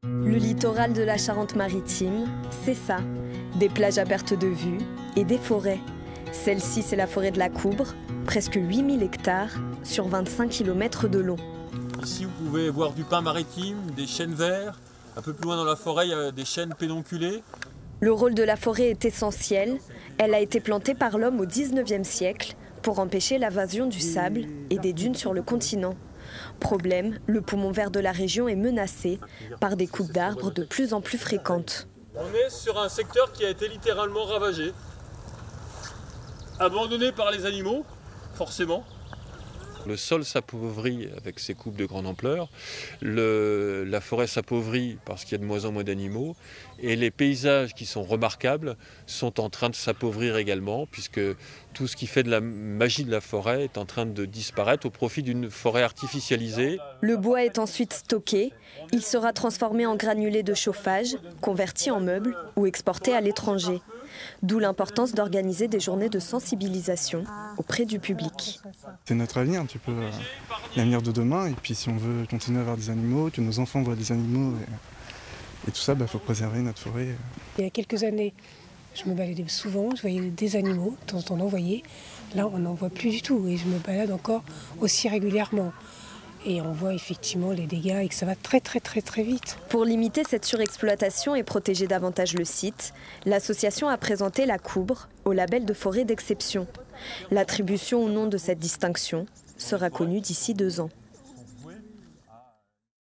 Le littoral de la Charente-Maritime, c'est ça. Des plages à perte de vue et des forêts. Celle-ci, c'est la forêt de la Coubre, presque 8000 hectares sur 25 km de long. Ici, vous pouvez voir du pin maritime, des chênes verts. Un peu plus loin dans la forêt, il y a des chênes pédonculés. Le rôle de la forêt est essentiel. Elle a été plantée par l'homme au 19e siècle pour empêcher l'invasion du sable et des dunes sur le continent. Problème, le poumon vert de la région est menacé par des coupes d'arbres de plus en plus fréquentes. On est sur un secteur qui a été littéralement ravagé. Abandonné par les animaux, forcément. Le sol s'appauvrit avec ces coupes de grande ampleur, la forêt s'appauvrit parce qu'il y a de moins en moins d'animaux, et les paysages qui sont remarquables sont en train de s'appauvrir également, puisque tout ce qui fait de la magie de la forêt est en train de disparaître au profit d'une forêt artificialisée. Le bois est ensuite stocké, il sera transformé en granulés de chauffage, converti en meubles ou exporté à l'étranger. D'où l'importance d'organiser des journées de sensibilisation auprès du public. C'est notre avenir, un petit peu l'avenir de demain. Et puis si on veut continuer à avoir des animaux, que nos enfants voient des animaux et tout ça, faut préserver notre forêt. Il y a quelques années, je me baladais souvent, je voyais des animaux, de temps en temps on en voyait. Là, on n'en voit plus du tout et je me balade encore aussi régulièrement. Et on voit effectivement les dégâts et que ça va très vite. Pour limiter cette surexploitation et protéger davantage le site, l'association a présenté la Coubre au label de forêt d'exception. L'attribution ou non de cette distinction sera connue d'ici 2 ans.